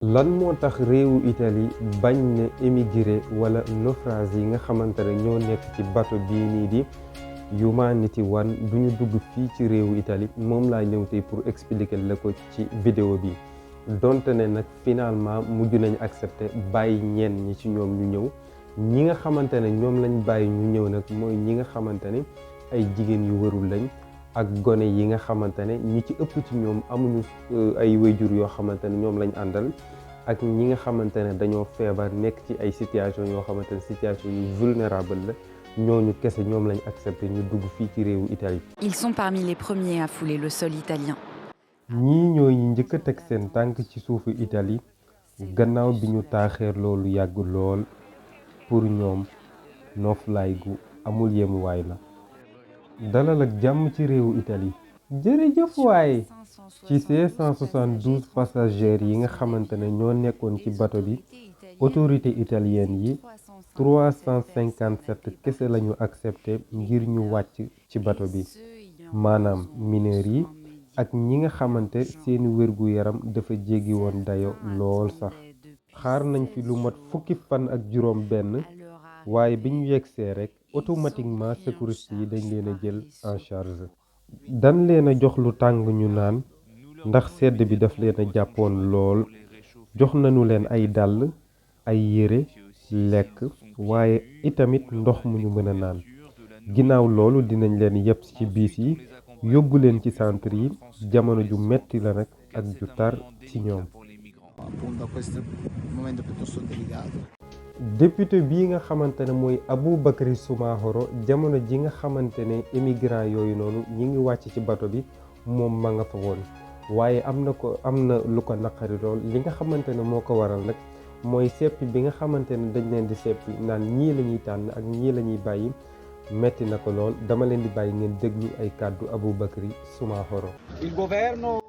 lan moo tax réewu Italie bañ na émigré wala naufrage yi nga xamante ne ñoo nekk ci bato bii nii di Humanity One duñu dugg fii ci réewu Italie moom laa ñëw tey pour expliquer la ko ci vidéo bi donte ne nag finalement mujj nañ accepté bàyyi ñenn ñi ci ñoom ñu ñëw ñi nga xamante ne ñoom lañ bàyyi ñu ñëw nag mooy ñi nga xamante ne ay jigéen yu warul lañ ak gone yi nga xamante ne ñi ci ëpp ci ñoom amuñu ay wayjur yoo xamante ne ñoom lañ àndal ak ñi nga xamante ne dañoo feebar nekk ci ay situation yoo xamante ne situation yu vulnérable la ñooñu kese ñoom lañ accepté ñu dugg fii ci réewu Italie. Ils sont parmi les premiers à fouler le sol italien. ñii ñooy ñi njëkk a teg seen tànk ci suufu Italie gannaaw bi ñu taaxeer loolu yàgg lool pour ñoom noflaay gu amul yemuwaay la. dalal ak jàmm ci réewu Italie jërëjëf waaye ci ces 172 passagers yi nga xamante ne ñoo nekkoon ci bato bi autorité italienne yi 357 kese lañu accepté ngir ñu wàcc ci bato bi maanaam mineurs yi ak ñi nga xamante seeni wérgu yaram dafa jéggi woon dayo lool sax xaar nañ fi lu mat fukki fan ak juróom benn waaye bi ñu yegsee rek automatiquement secouriste yi dañ leen a jël en charge dañ leen a jox lu tàng ñu naan ndax sedd bi daf leen a jàppoon lool jox nañu leen ay dàll ay yére lekk waaye itamit ndox mu ñu mën a naan ginnaaw loolu dinañ leen yépp ci biis yi yóbbu leen ci centre yi jamono ju metti la nag ak ju tar ci ñoom. député bii nga xamante ne mooy Aboubacry Soumahoro jamono ji nga xamante ne immigrant yooyu noonu ñi ngi wàcc ci bato bi moom ma nga fa woon waaye am na lu ko naqari lool li nga xamante ne moo ko waral nag mooy seppi bi nga xamante ne dañ leen di seppi naan ñii la ñuy tànn ak ñii la ñuy bàyyi metti na ko lool dama leen di bàyyi ngeen déglu ay kàddu Aboubacry Soumahoro.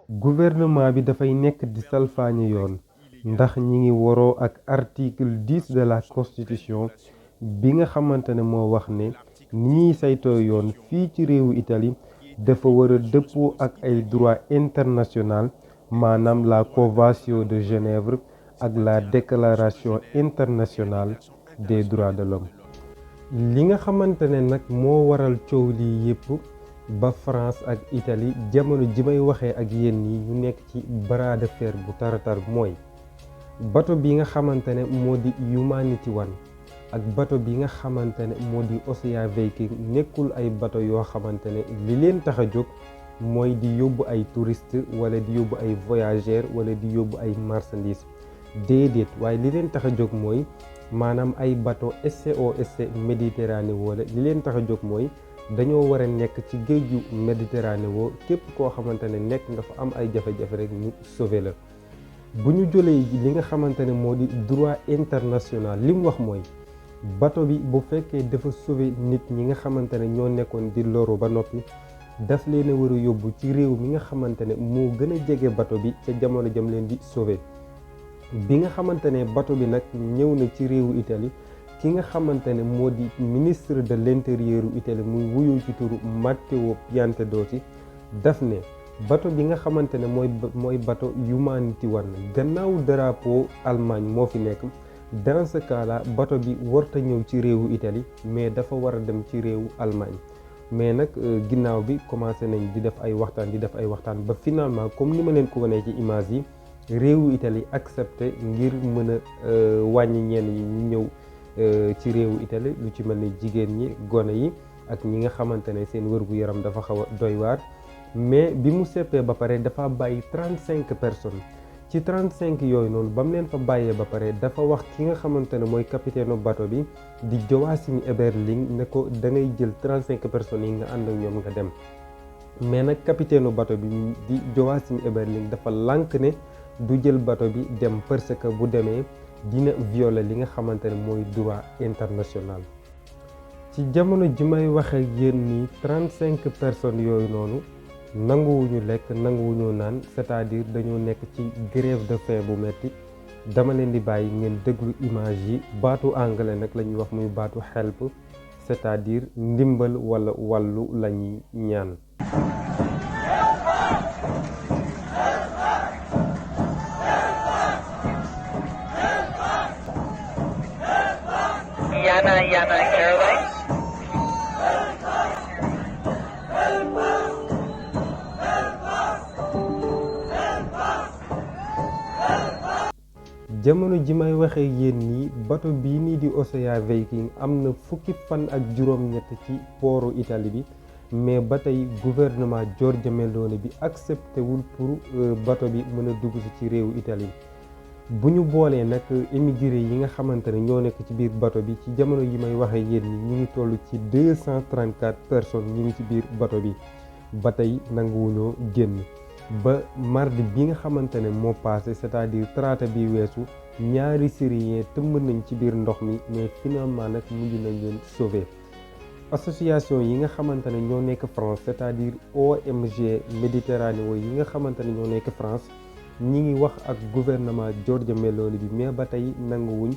gouvernement bi dafay nekk di salfaañe yoon ndax ñi ngi waroo ak article 10 de la constitution bi nga xamante ne moo wax ne ni ñuy saytoo yoon fii ci réewu Italie dafa war a dëppoo ak ay droit international maanaam la convention de Genève ak la déclaration internationale des droits de l'homme li nga xamante ne nag moo waral coow lii yépp ba France ak Italie jamono ji may waxee ak yéen ñi ñu nekk ci bras de fer bu taratar mooy bato bi nga xamante ne moo di Humanity One ak bato bi nga xamante ne moo di Ocean Viking nekkul ay bato yoo xamante ne li leen tax a jóg mooy di yóbbu ay touristes wala di yóbbu ay voyageurs wala di yóbbu ay marchandises déedéet waaye li leen tax a jóg mooy maanaam ay bateau SOS Méditerranée wala li leen tax a jóg mooy dañoo war a nekk ci géeju Méditerranée woo képp koo xamante ne nekk nga fa am ay jafe-jafe rek ñu sauver la bu ñu jëlee li nga xamante ne moo di droit international li mu wax mooy bateau bi bu fekkee dafa sauver nit ñi nga xamante ne ñoo nekkoon di loru ba noppi daf leen a war a yóbbu ci réew mi nga xamante ne moo gën a jege bateau bi ca jamono jam leen di sauver bi nga xamante ne bateau bi nag ñëw na ci réewu Italie ki nga xamante ne moo di ministre de l'intérieur Italie muy wuyu ci turu Matteo Piantedosi daf ne bateau bi nga xamante ne mooy bateau Humanity One gannaaw drapeau Allemagne moo fi nekk dans ce cas là bateau bi warta ñëw ci réewu Italie mais dafa war a dem ci réewu Allemagne mais nag ginnaaw bi commencé nañ di def ay waxtaan ba finalement comme ni ma leen ko wanee ci image yi réewu Italie accepté ngir mën a wàññi ñenn ñi ñu ñëw ci réewu Italie lu ci mel ni jigéen ñi gone yi ak ñi nga xamante ne seen wërgu yaram dafa xaw a doy waar mais bi mu seppee ba pare dafa bàyyi 35 personnes ci 35 yooyu noonu ba mu leen fa bàyyee ba pare dafa wax ki nga xamante ne mooy capitaine bateau bi di Joachim Eberling ne ko da ngay jël 35 personnes yi nga ànd ak ñoom nga dem mais nag capitaine bateau bi di Joachim Eberling dafa lànk ne du jël bateau bi dem parce que bu demee dina violer li nga xamante ne mooy droit international ci jamono ji may wax ak yéen ni 35 personnes yooyu noonu nanguwuñu lekk nanguwuñu naan c'est-à-dire dañoo nekk ci grève de faim bu metti dama leen di bàyyi ngeen déglu image yi baatu anglais nag la ñuy wax muy baatu help c'est-à-dire ndimbal wala wàllu la ñuy ñaan. jamono ji may waxee yéen nii bato bii nii di Ocean Viking am na fukki fan ak juróom-ñett ci pooru Italie bi mais ba tey gouvernement Giorgia Meloni bi accepté wul pour bato bi mën a dugg ci réewu Italie bu ñu boolee nag émigré yi nga xamante ne ñoo nekk ci biir bato bi ci jamono yi may waxee yéen nii ñu ngi toll ci 234 personnes ñu ngi ci biir bato bi ba tey nanguwuñoo génn. ba mardi bi nga xamante ne moo passé c'est-à-dire talaata bi weesu ñaari Syriens tëmb nañ ci biir ndox mi mais finalement nag mujj nañ leen sauver association yi nga xamante ne ñoo nekk France c'est-à-dire ONG Méditerranée yi nga xamante ne ñoo nekk France ñi ngi wax ak gouvernement Giorgia Meloni bi mais ba tey nanguwuñ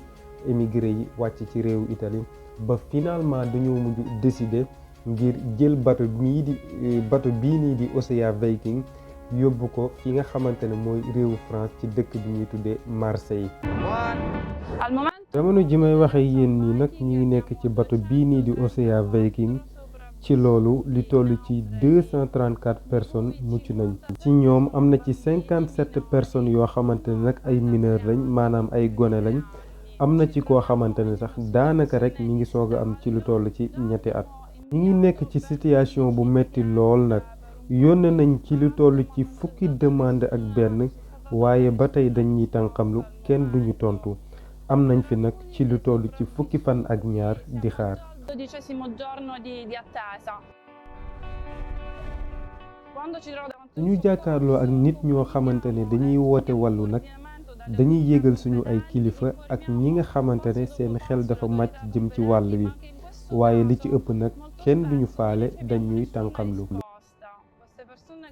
émigré yi wàcc ci réewu Italie ba finalement dañoo mujj décider ngir jël bato bii nii di Ocean Viking yóbbu ko fi nga xamante ne mooy réewu France ci dëkk bi ñuy tuddee Marseille. jamono ji may waxee yéen nii nag ñi ngi nekk ci bato bii nii di Ocean Viking ci loolu li toll ci 234 personnes mucc nañ. ci ñoom am na ci 57 personnes yoo xamante ne nag ay mineurs lañ maanaam ay gone lañ am na ci koo xamante ne sax daanaka rek ñi ngi soog a am ci lu toll ci ñetti at. ñi ngi nekk ci situation bu metti lool nag. yónnee nañ ci lu toll ci fukki demande ak benn waaye ba tey dañuy tànqamlu kenn duñu tontu am nañ fi nag ci lu toll ci fukki fan ak ñaar di xaar. 12° giorno di attesa. suñu jàkkaarloo ak nit ñoo xamante ne dañuy woote wàllu nag dañuy yégal suñu ay kilifa ak ñi nga xamante ne seen xel dafa màcc jëm ci wàll wi waaye li ci ëpp nag kenn duñu faale dañuy tànqamlu.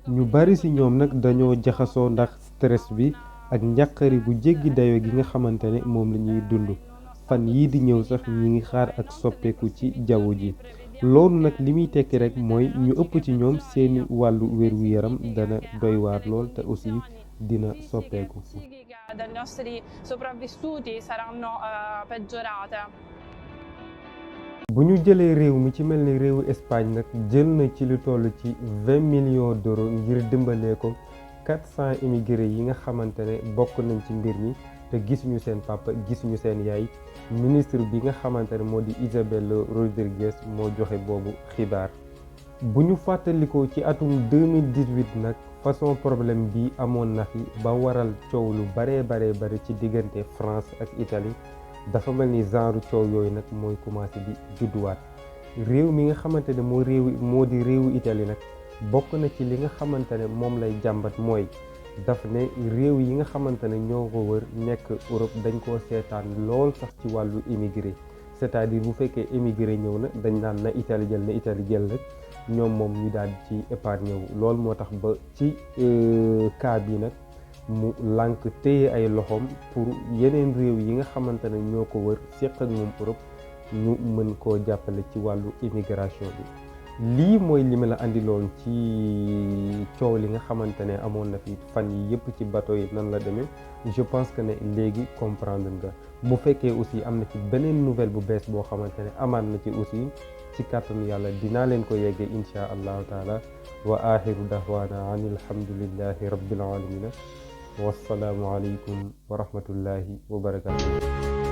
ñu bari ci ñoom nag dañoo jaxasoo ndax stress bi ak njàqari bu jéggi dayo gi nga xamante ne moom la ñuy dund fan yii di ñëw sax ñi ngi xaar ak soppeeku ci jaww ji loolu nag li muy tekki rek mooy ñu ëpp ci ñoom seeni wàllu wér-gu-yaram dana doy waar lool te aussi dina soppeeku. dei nostri sopravvissuti saranno peggiorate. bu ñu jëlee réew mi ci mel ni réewu Espagne nag jël na ci lu toll ci 20 millions d'euros ngir dimbalee ko 400 immigrés yi nga xamante ne bokk nañ ci mbir mi te gisuñu seen papa gisuñu seen yaay ministre bi nga xamante ne moo di Isabel Rodrigues moo joxe boobu xibaar. bu ñu fàttalikoo ci atum 2018 nag façon problème bi amoon na fi ba waral coow lu bare ci diggante France ak Italie. dafa mel ni genre coow yooyu nag mooy commencé di judduwaat réew mi nga xamante ne moo di réewu Italie nag bokk na ci li nga xamante ne moom lay jàmbat mooy daf ne réew yi nga xamante ne ñoo ko wër nekk Europe dañ koo seetaan lool sax ci wàllu immigré c'est-à-dire bu fekkee immigré ñëw na dañ naan na Italie jël rek ñoom moom ñu daal ci épargne wu lool moo tax ba ci cas bi nag mu lànk téye ay loxoom pour yeneen réew yi nga xamante ne ñoo ko wër séq ak moom Europe ñu mën koo jàppale ci wàllu immigration bi lii mooy li ma la andiloon ci coow li nga xamante ne amoon na fi fan yi yëpp ci bateau yi nan la demee je pense que ne léegi comprendre nga bu fekkee aussi am na ci beneen nouvelle bu bees boo xamante ne amaat na ci aussi ci kàttanu yàlla dinaa leen ko yeggee insha allahu taala wa axiru dahwaana an alhamdulillahi rabbil alamina wassalaamu aleykum wa rahmatullahi wa barakatuh